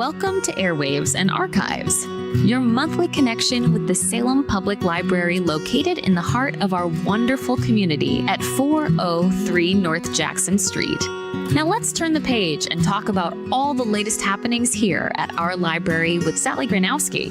Welcome to Airwaves and Archives, your monthly connection with the Salem Public Library located in the heart of our wonderful community at 403 North Jackson Street. Now let's turn the page and talk about all the latest happenings here at our library with Sally Granowski.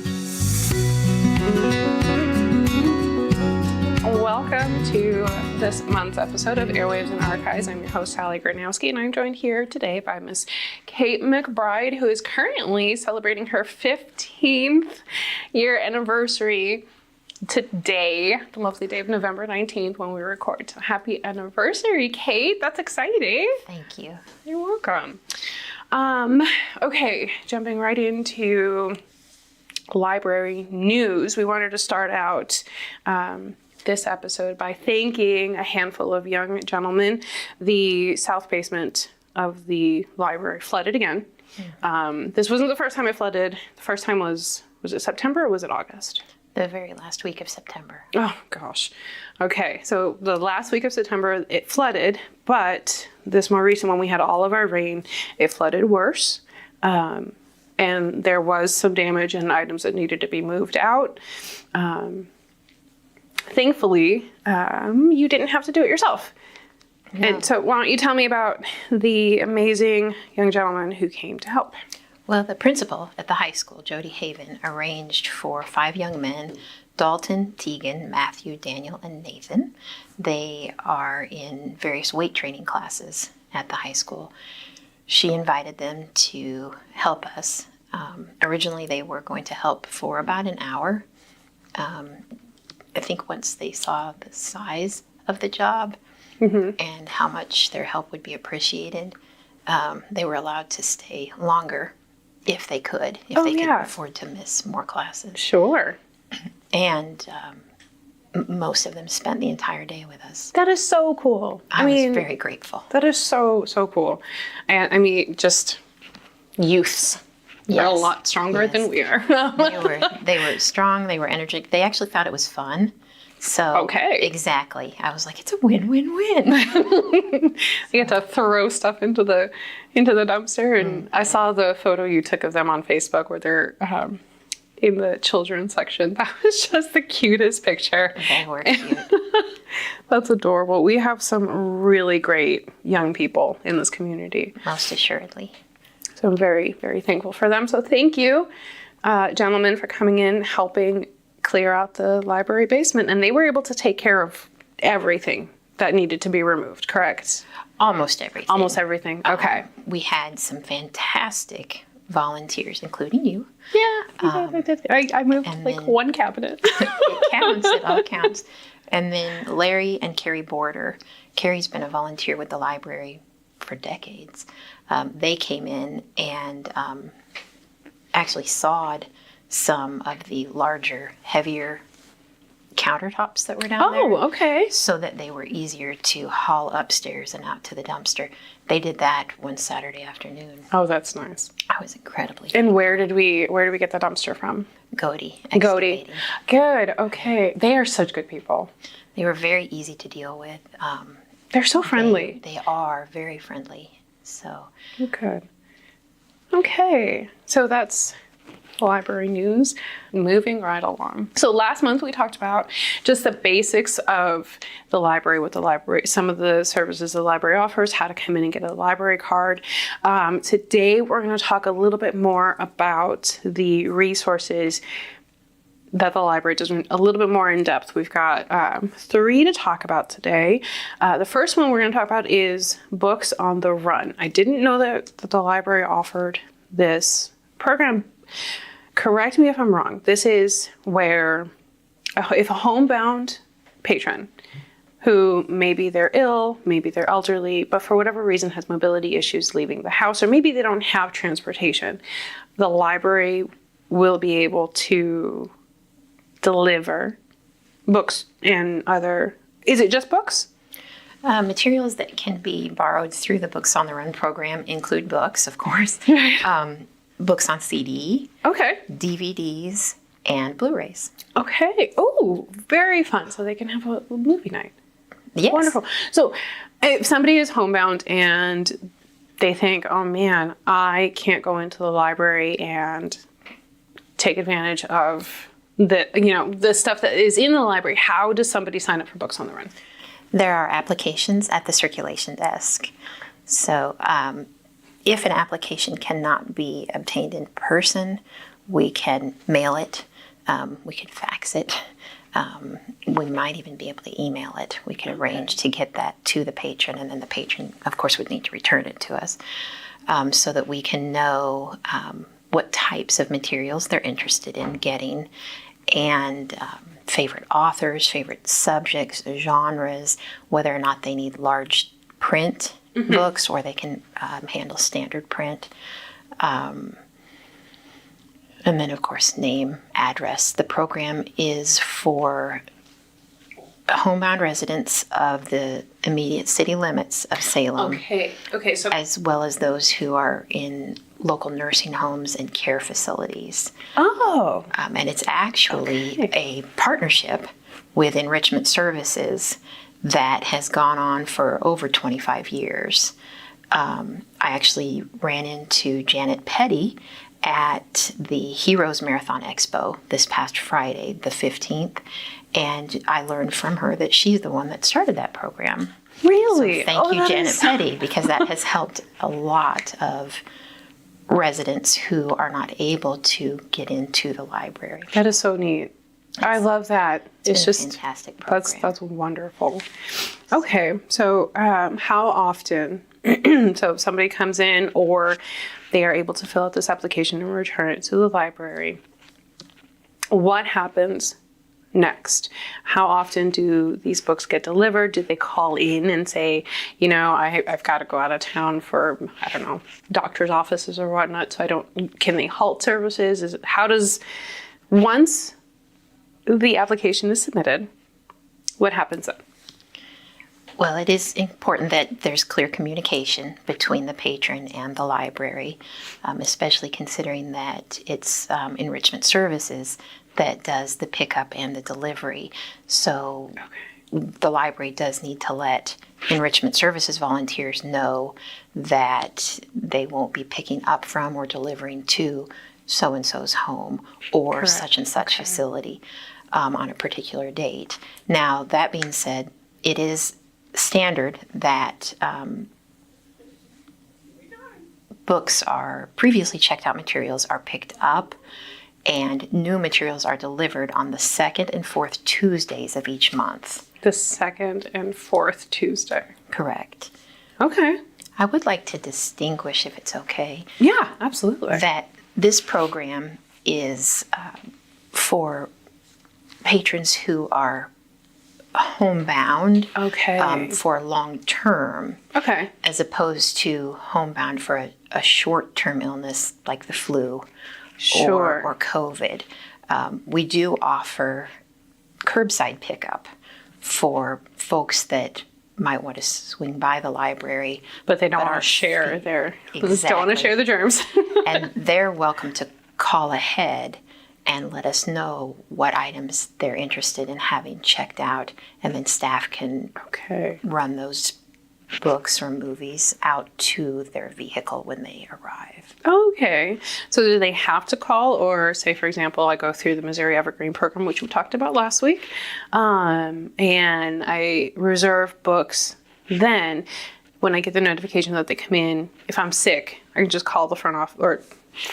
Welcome to this month's episode of Airwaves and Archives. I'm your host, Sally Granowski, and I'm joined here today by Miss Kate McBride, who is currently celebrating her 15th year anniversary today, the lovely day of November 19th when we record. So happy anniversary, Kate. That's exciting. Thank you. You're welcome. Okay, jumping right into library news. We wanted to start out this episode by thanking a handful of young gentlemen. The south basement of the library flooded again. This wasn't the first time it flooded. The first time was it September or was it August? The very last week of September. Oh gosh. Okay, so the last week of September it flooded, but this more recent one we had all of our rain, it flooded worse. And there was some damage and items that needed to be moved out. Thankfully, you didn't have to do it yourself. No. And so why don't you tell me about the amazing young gentleman who came to help? Well, the principal at the high school, Jody Haven, arranged for 5 young men, Dalton, Tegan, Matthew, Daniel, and Nathan. They are in various weight training classes at the high school. She invited them to help us. Originally, they were going to help for about an hour. I think once they saw the size of the job and how much their help would be appreciated, they were allowed to stay longer if they could, could afford to miss more classes. Sure. And most of them spent the entire day with us. That is so cool. I was very grateful. That is so cool. And I mean, just youths. They're a lot stronger than we are. They were strong. They were energetic. They actually thought it was fun. So exactly. I was like, it's a win-win-win. You get to throw stuff into the dumpster. And I saw the photo you took of them on Facebook where they're in the children's section. That was just the cutest picture. They were cute. That's adorable. We have some really great young people in this community. Most assuredly. So I'm very, very thankful for them. So thank you, gentlemen, for coming in, helping clear out the library basement. And they were able to take care of everything that needed to be removed, correct? Almost everything. Almost everything. Okay. We had some fantastic volunteers, including you. Yeah, I did. I moved one cabinet. It counts. It all counts. And then Larry and Carrie Border. Carrie's been a volunteer with the library for decades. They came in and actually sawed some of the larger, heavier countertops that were down there. Oh, okay. So that they were easier to haul upstairs and out to the dumpster. They did that one Saturday afternoon. Oh, that's nice. I was incredibly And where did we get the dumpster from? Godey. Good. Okay. They are such good people. They were very easy to deal with. They're so friendly. They are very friendly. So good. Okay. So that's library news. Moving right along. So last month we talked about just the basics of the library, what the library, some of the services the library offers, how to come in and get a library card. Today we're going to talk a little bit more about the resources that the library does a little bit more in depth. We've got 3 to talk about today. The first one we're going to talk about is books on the run. I didn't know that the library offered this program. Correct me if I'm wrong. This is where if a homebound patron who maybe they're ill, maybe they're elderly, but for whatever reason has mobility issues leaving the house, or maybe they don't have transportation, the library will be able to deliver books and other, is it just books? Materials that can be borrowed through the Books on the Run program include books, of course, books on CD, DVDs, and Blu-rays. Okay. Oh, very fun. So they can have a movie night. Yes. Wonderful. So if somebody is homebound and they think, oh man, I can't go into the library and take advantage of the stuff that is in the library. How does somebody sign up for Books on the Run? There are applications at the circulation desk. So if an application cannot be obtained in person, we can mail it, we can fax it, we might even be able to email it. We can arrange to get that to the patron, and then the patron, of course, would need to return it to us so that we can know what types of materials they're interested in getting, and favorite authors, favorite subjects, genres, whether or not they need large print books or they can handle standard print. And then, of course, name, address. The program is for homebound residents of the immediate city limits of Salem. Okay, so as well as those who are in local nursing homes and care facilities. Oh. And it's actually a partnership with Enrichment Services that has gone on for over 25 years. I actually ran into Janet Petty at the Heroes Marathon Expo this past Friday, the 15th, and I learned from her that she's the one that started that program. Really? So thank you, Janet Petty, because that has helped a lot of residents who are not able to get into the library. That is so neat. I love that. It's just a fantastic program. That's wonderful. Okay, so how often? So if somebody comes in, or they are able to fill out this application and return it to the library, what happens next? How often do these books get delivered? Do they call in and say, I've got to go out of town for, I don't know, doctor's offices or whatnot, so can they halt services? Once the application is submitted, what happens then? Well, it is important that there's clear communication between the patron and the library, especially considering that it's Enrichment Services that does the pickup and the delivery. So the library does need to let Enrichment Services volunteers know that they won't be picking up from or delivering to so-and-so's home or such and such facility on a particular date. Now, that being said, it is standard that books are previously checked out materials are picked up and new materials are delivered on the second and fourth Tuesdays of each month. The second and fourth Tuesday. Correct. Okay. I would like to distinguish, if it's okay. Yeah, absolutely. That this program is for patrons who are homebound for long term, as opposed to homebound for a short-term illness like the flu or COVID. We do offer curbside pickup for folks that might want to swing by the library, but they don't want to share don't want to share the germs. And they're welcome to call ahead and let us know what items they're interested in having checked out, and then staff can run those books or movies out to their vehicle when they arrive. Okay. So do they have to call, or say, for example, I go through the Missouri Evergreen program, which we talked about last week, and I reserve books. Then when I get the notification that they come in, if I'm sick, I can just call the front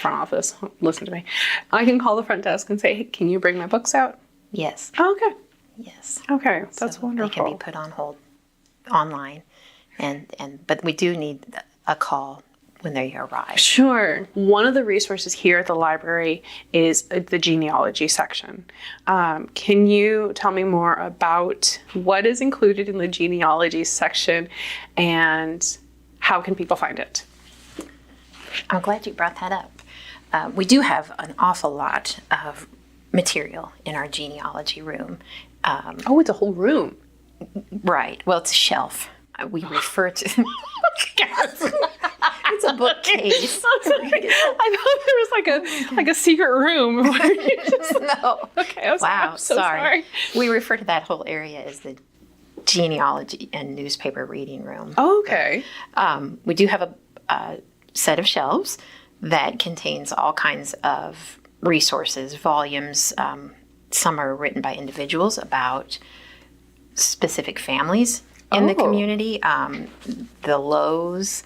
office, listen to me. I can call the front desk and say, hey, can you bring my books out? Yes. Oh, okay. Yes. Okay, that's wonderful. They can be put on hold online, but we do need a call when they arrive. Sure. One of the resources here at the library is the genealogy section. Can you tell me more about what is included in the genealogy section and how can people find it? I'm glad you brought that up. We do have an awful lot of material in our genealogy room. It's a whole room. Right. Well, it's a shelf. We refer to... It's a bookcase. I thought there was like a secret room. Where you just... No. Okay. I'm so sorry. We refer to that whole area as the genealogy and newspaper reading room. Oh, okay. We do have set of shelves that contains all kinds of resources, volumes. Some are written by individuals about specific families in the community. The Lowe's,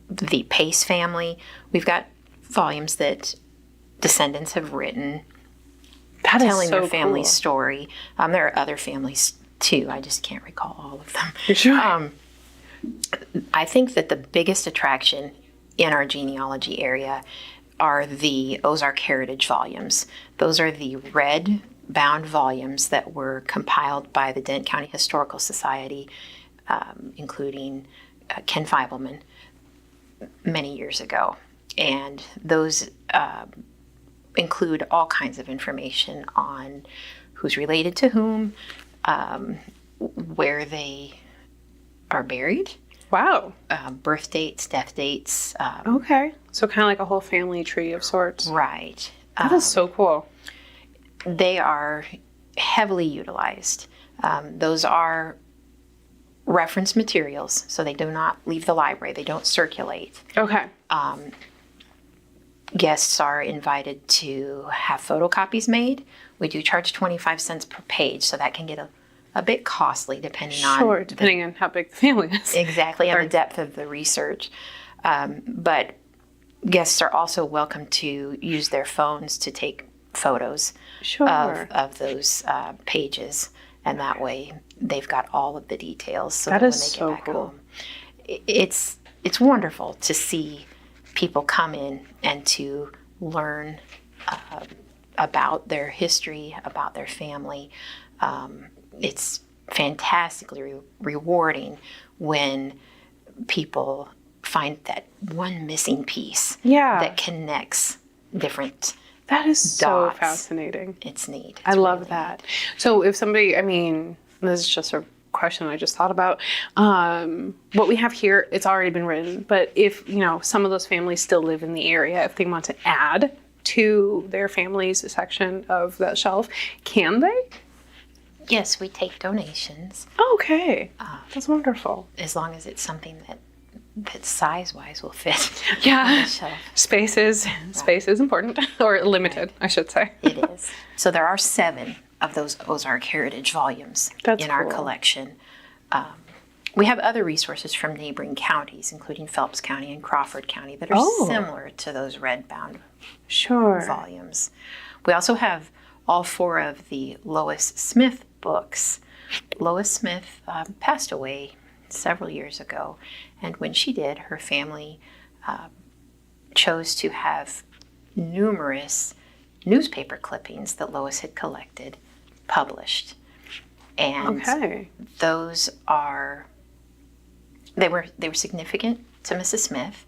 the Pace family. We've got volumes that descendants have written telling their family's story. There are other families too. I just can't recall all of them. Sure. I think that the biggest attraction in our genealogy area are the Ozark Heritage volumes. Those are the red bound volumes that were compiled by the Dent County Historical Society, including Ken Feibelman, many years ago. And those include all kinds of information on who's related to whom, where they are buried. Wow. Birth dates, death dates. Okay. So kind of like a whole family tree of sorts. Right. That is so cool. They are heavily utilized. Those are reference materials, so they do not leave the library. They don't circulate. Okay. Guests are invited to have photocopies made. We do charge 25 cents per page, so that can get a bit costly depending on... Sure, depending on how big the family is. Exactly, and the depth of the research. But guests are also welcome to use their phones to take photos of those pages, and that way they've got all of the details. So that when they get back home, it's wonderful to see people come in and to learn about their history, about their family. It's fantastically rewarding when people find that one missing pice that connects different That is dots. So fascinating. It's neat. I love that. So if somebody, I mean, this is just a question I just thought about. What we have here, it's already been written, but if, some of those families still live in the area, if they want to add to their family's section of that shelf, can they? Yes, we take donations. Okay. That's wonderful. As long as it's something that size-wise will fit on Yeah. the shelf. Space is important, or limited, I should say. It is. So there are 7 of those Ozark Heritage volumes in our collection. We have other resources from neighboring counties, including Phelps County and Crawford County, that are similar to those red-bound volumes. We also have all 4 of the Lois Smith books. Lois Smith passed away several years ago, and when she did, her family chose to have numerous newspaper clippings that Lois had collected published. And those they were significant to Mrs. Smith,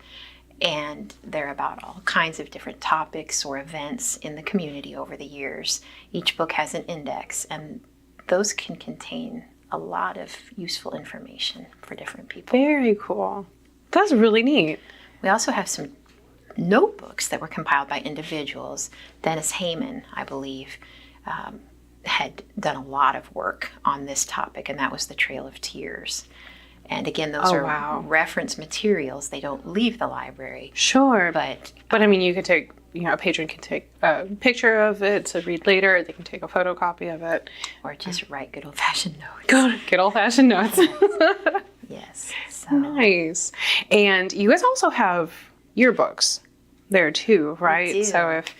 and they're about all kinds of different topics or events in the community over the years. Each book has an index, and those can contain a lot of useful information for different people. Very cool. That's really neat. We also have some notebooks that were compiled by individuals. Dennis Heyman, I believe, had done a lot of work on this topic, and that was the Trail of Tears. And again, those are reference materials. They don't leave the library. Sure. But I mean, you could take, a patron can take a picture of it to read later. They can take a photocopy of it. Or just write good old-fashioned notes. Good old-fashioned notes. Yes. So. Nice. And you guys also have yearbooks there too, right? We do. So if,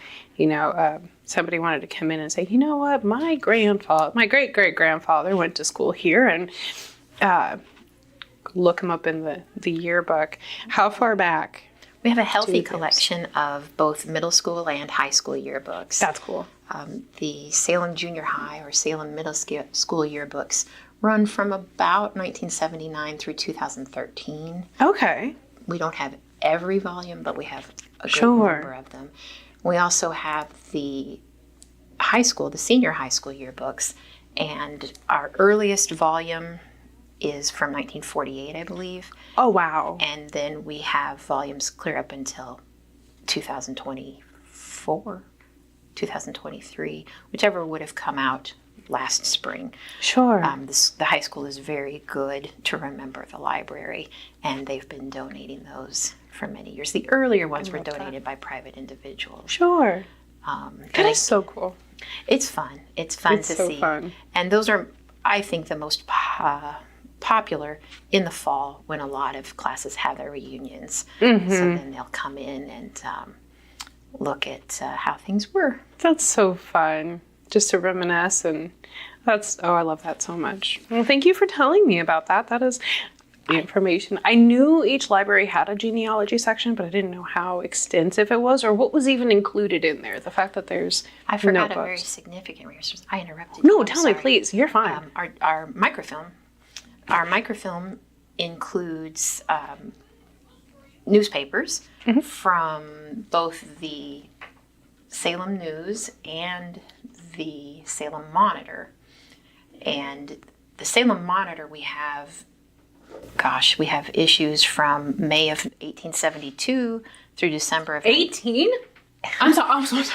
somebody wanted to come in and say, you know what, my great-great-grandfather went to school here, and look him up in the yearbook. How far back? We have a healthy collection of both middle school and high school yearbooks. That's cool. The Salem Junior High or Salem Middle School yearbooks run from about 1979 through 2013. Okay. We don't have every volume, but we have a good number of them. We also have the senior high school yearbooks, and our earliest volume is from 1948, I believe. Oh, wow. And then we have volumes clear up until 2024, 2023, whichever would have come out last spring. Sure. The high school is very good to remember the library, and they've been donating those for many years. The earlier ones were donated by private individuals. Sure. That is so cool. It's fun. It's fun to so see. Fun. And those are, I think, the most popular in the fall when a lot of classes have their reunions. Mm-hmm. So then they'll come in and look at how things were. That's so fun, just to reminisce. And I love that so much. Well, thank you for telling me about that. That is the information. I knew each library had a genealogy section, but I didn't know how extensive it was or what was even included in there. The fact that there's I forgot notebooks. a very significant resource. I interrupted you. No, I'm tell me, sorry. please. You're fine. Our microfilm. Our microfilm includes newspapers from both the Salem News and the Salem Monitor. And the Salem Monitor, we have issues from May of 1872 through December of 18? I'm so sorry.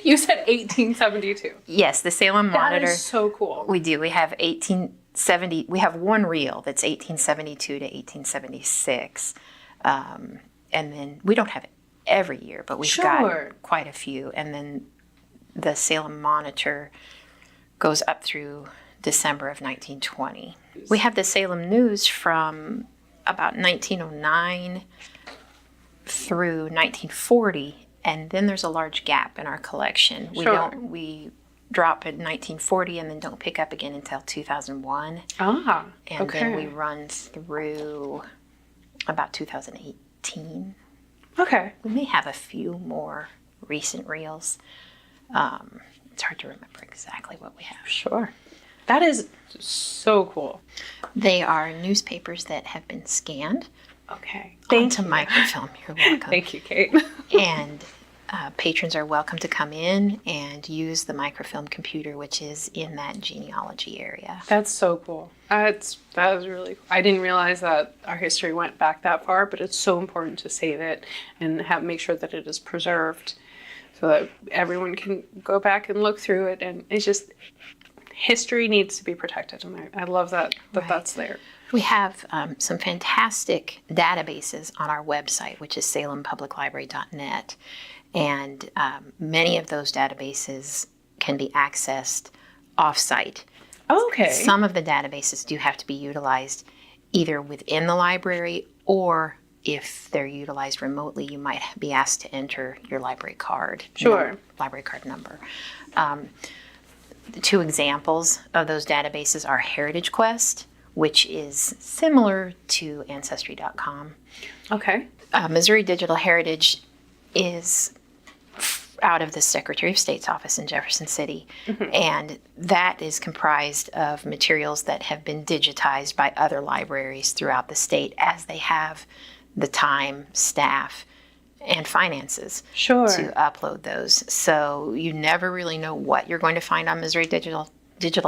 You said 1872. Yes, the Salem Monitor. That is so cool. We do. We have 1870. We have one reel that's 1872 to 1876, and then we don't have it every year, but we've got quite a few. And then the Salem Monitor goes up through December of 1920. We have the Salem News from about 1909 through 1940, and then there's a large gap in our collection. We drop in 1940 and then don't pick up again until 2001. Ah, and then we run through about 2018. Okay. We may have a few more recent reels. It's hard to remember exactly what we have. Sure. That is so cool. They are newspapers that have been scanned. Okay. Onto microfilm. You're welcome. Thank you, Kate. And patrons are welcome to come in and use the microfilm computer, which is in that genealogy area. That's so cool. That was really cool. I didn't realize that our history went back that far, but it's so important to save it and make sure that it is preserved so that everyone can go back and look through it. And it's just, history needs to be protected. And I love that that's there. We have some fantastic databases on our website, which is salempubliclibrary.net. And many of those databases can be accessed off-site. Okay. Some of the databases do have to be utilized either within the library, or if they're utilized remotely, you might be asked to enter your library card. Sure. Library card number. The two examples of those databases are Heritage Quest, which is similar to Ancestry.com. Okay. Missouri Digital Heritage is out of the Secretary of State's office in Jefferson City, and that is comprised of materials that have been digitized by other libraries throughout the state as they have the time, staff, and finances to upload those. So you never really know what you're going to find on Missouri Digital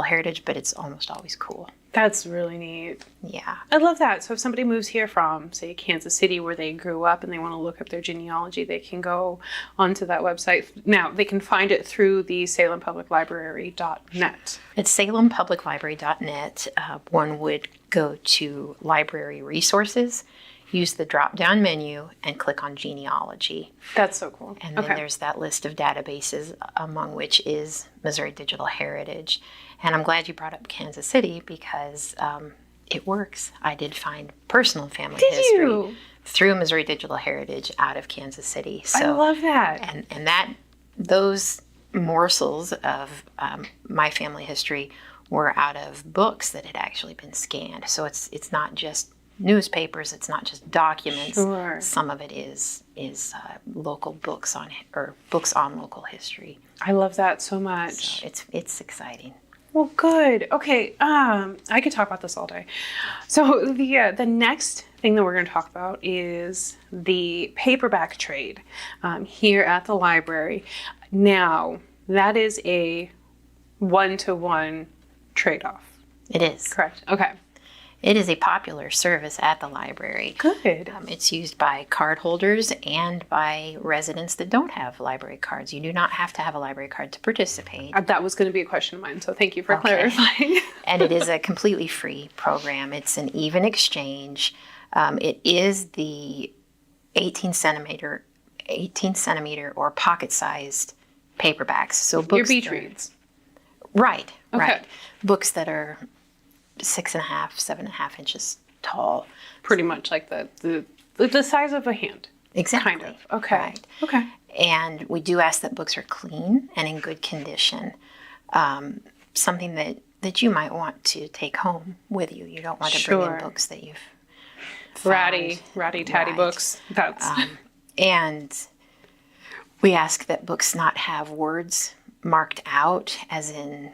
Heritage, but it's almost always cool. That's really neat. Yeah. I love that. So if somebody moves here from, say, Kansas City, where they grew up, and they want to look up their genealogy, they can go onto that website. Now, they can find it through the salempubliclibrary.net. At salempubliclibrary.net, one would go to Library Resources, use the drop-down menu, and click on Genealogy. That's so cool. And then there's that list of databases, among which is Missouri Digital Heritage. And I'm glad you brought up Kansas City because it works. I did find personal family history through Missouri Digital Heritage out of Kansas City. So, I love that. And those morsels of my family history were out of books that had actually been scanned. So it's not just newspapers, it's not just documents. Sure. Some of it is local books on local history. I love that so much. So it's exciting. Well, good. Okay, I could talk about this all day. So the next thing that we're going to talk about is the paperback trade here at the library. Now, that is a one-to-one trade-off. It is. Correct. Okay. It is a popular service at the library. Good. It's used by card holders and by residents that don't have library cards. You do not have to have a library card to participate. That was going to be a question of mine, so thank you for Okay. clarifying. And it is a completely free program. It's an even exchange. It is the 18 centimeter or pocket-sized paperbacks. So books Your beach that are- reads. Right, Okay. right. Books that are 6.5, 7.5 inches tall. Pretty much like the size of a hand. Exactly. Kind of. Okay. Right. Okay. And we do ask that books are clean and in good condition. Something that you might want to take home with you. You don't want to bring Sure. in books that you've found. Ratty tatty Right. books. That's And we ask that books not have words marked out as in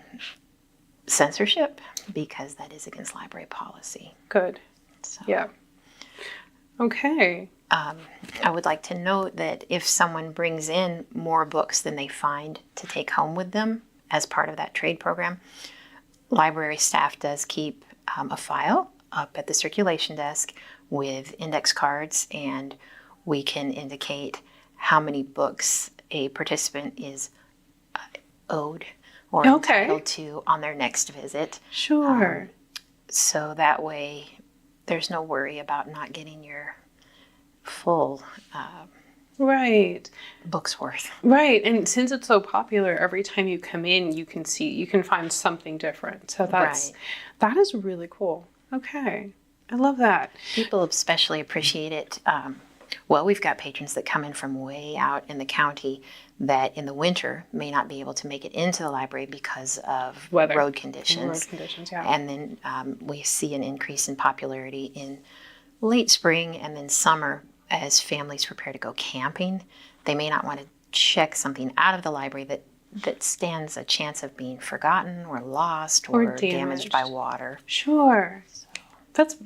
censorship, because that is against library policy. good. So, Yeah. Okay. I would like to note that if someone brings in more books than they find to take home with them as part of that trade program, library staff does keep a file up at the circulation desk with index cards, and we can indicate how many books a participant is owed or Okay. entitled to on their next visit. Sure. So that way there's no worry about not getting your full Right. book's worth. Right. And since it's so popular, every time you come in, you can find something different. So that is really cool. Okay. I love that. People especially appreciate it. Well, we've got patrons that come in from way out in the county that in the winter may not be able to make it into the library because of Weather. road conditions. Road conditions, yeah. And then we see an increase in popularity in late spring and then summer as families prepare to go camping. They may not want to check something out of the library that stands a chance of being forgotten or lost or damaged damaged. by water. Sure. That's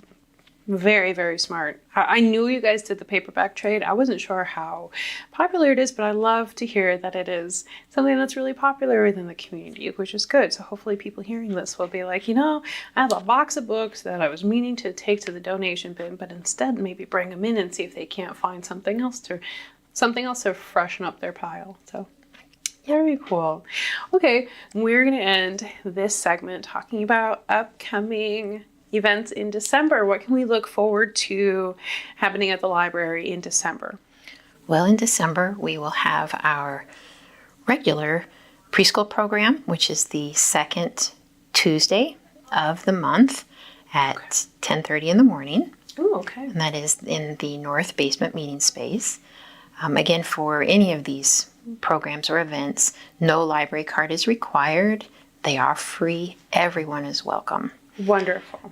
very, very smart. I knew you guys did the paperback trade. I wasn't sure how popular it is, but I love to hear that it is something that's really popular within the community, which is good. So hopefully people hearing this will be like, I have a box of books that I was meaning to take to the donation bin, but instead maybe bring them in and see if they can't find something else to freshen up their pile. So very cool. Okay, we're going to end this segment talking about upcoming events in December. What can we look forward to happening at the library in December? Well, in December, we will have our regular preschool program, which is the second Tuesday of the month at 10:30 in the morning. Oh, okay. And that is in the north basement meeting space. Again, for any of these programs or events, no library card is required. They are free. Everyone is welcome. Wonderful.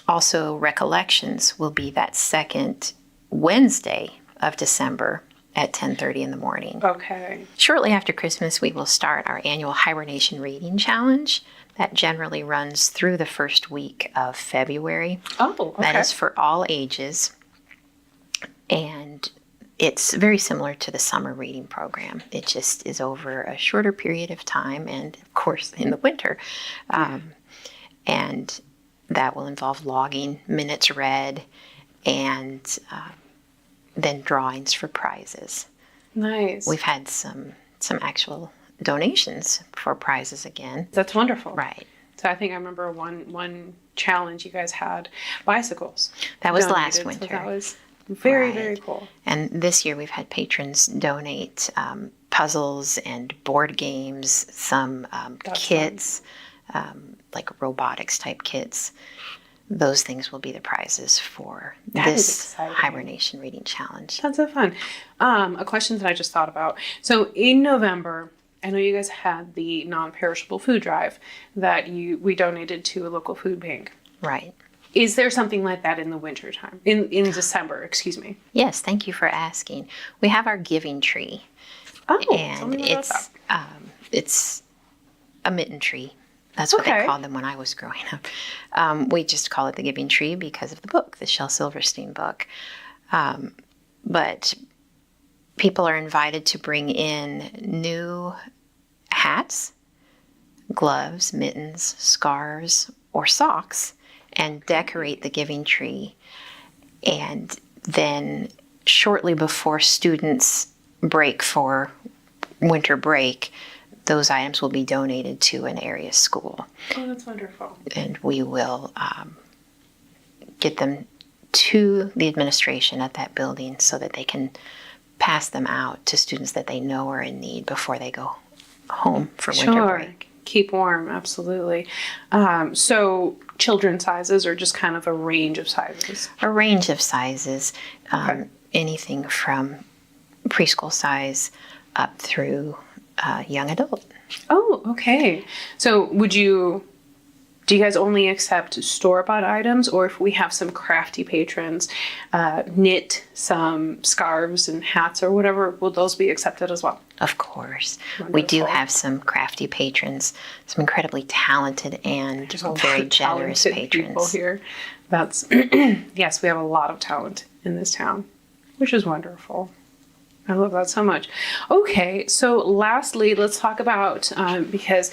Also, Recollections will be that second Wednesday of December at 10:30 in the morning. Okay. Shortly after Christmas, we will start our annual Hibernation Reading Challenge. That generally runs through the first week of February. Oh, okay. That is for all ages. And it's very similar to the summer reading program. It just is over a shorter period of time and, of course, in the winter. And that will involve logging minutes read and then drawings for prizes. Nice. We've had some actual donations for prizes again. That's wonderful. Right. So I think I remember one challenge you guys had bicycles. That was donated, last so winter. that was very, Right. very cool. And this year we've had patrons donate puzzles and board games, some That's kits, like robotics type kits. Those things will be the prizes for That is this exciting. Hibernation Reading Challenge. That's so fun. A question that I just thought about. So in November, I know you guys had the non-perishable food drive that we donated to a local food bank. Right. Is there something like that in the winter time? In December, excuse me. Yes, thank you for asking. We have our giving tree. Oh, tell And me more about that. it's a mitten tree. That's what Okay. they called them when I was growing up. We just call it the Giving Tree because of the book, the Shel Silverstein book. But people are invited to bring in new hats, gloves, mittens, scarves, or socks, and decorate the giving tree. And then shortly before students break for winter break, those items will be donated to an area school. Oh, that's wonderful. And we will get them to the administration at that building so that they can pass them out to students that they know are in need before they go home for winter break. Keep warm, absolutely. So children sizes or just kind of a range of sizes? A range of sizes, Okay. anything from preschool size up through young adult. Oh, okay. So do you guys only accept store-bought items, or if we have some crafty patrons knit some scarves and hats or whatever, will those be accepted as well? Of course. We do Wonderful. have some crafty patrons, some incredibly talented and There's a lot very of generous talented people patrons. here. That's yes, we have a lot of talent in this town, which is wonderful. I love that so much. Okay, so lastly, let's talk about because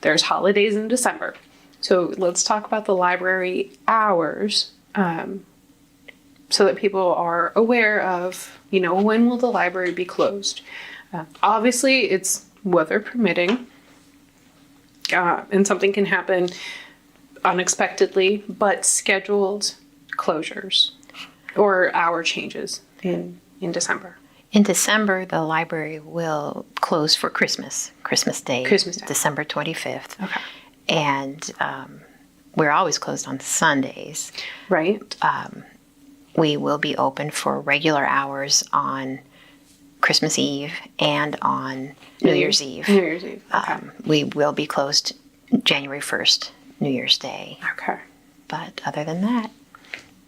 there's holidays in December. So let's talk about the library hours so that people are aware of, when will the library be closed. Obviously, it's weather permitting, and something can happen unexpectedly, but scheduled closures or hour changes in December. In December, the library will close for Christmas Day, December 25th. Okay. And we're always closed on Sundays. Right. We will be open for regular hours on Christmas Eve and on New Year's Eve. New Year's Eve. Okay. We will be closed January 1st, New Year's Day. Okay. But other than that,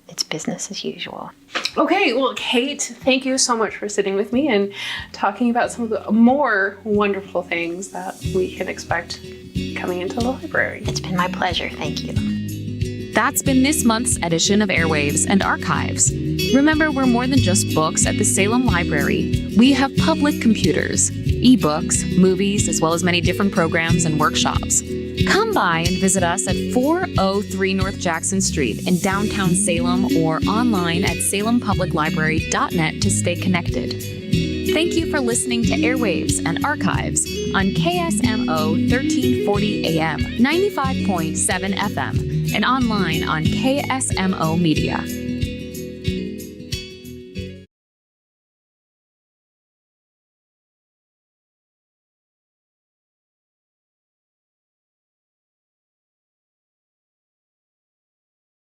it's business as usual. Okay, well, Kate, thank you so much for sitting with me and talking about some of the more wonderful things that we can expect coming into the library. It's been my pleasure. Thank you. That's been this month's edition of Airwaves and Archives. Remember, we're more than just books at the Salem Library. We have public computers, ebooks, movies, as well as many different programs and workshops. Come by and visit us at 403 North Jackson Street in downtown Salem or online at salempubliclibrary.net to stay connected. Thank you for listening to Airwaves and Archives on KSMO 1340 AM, 95.7 FM, and online on KSMO Media.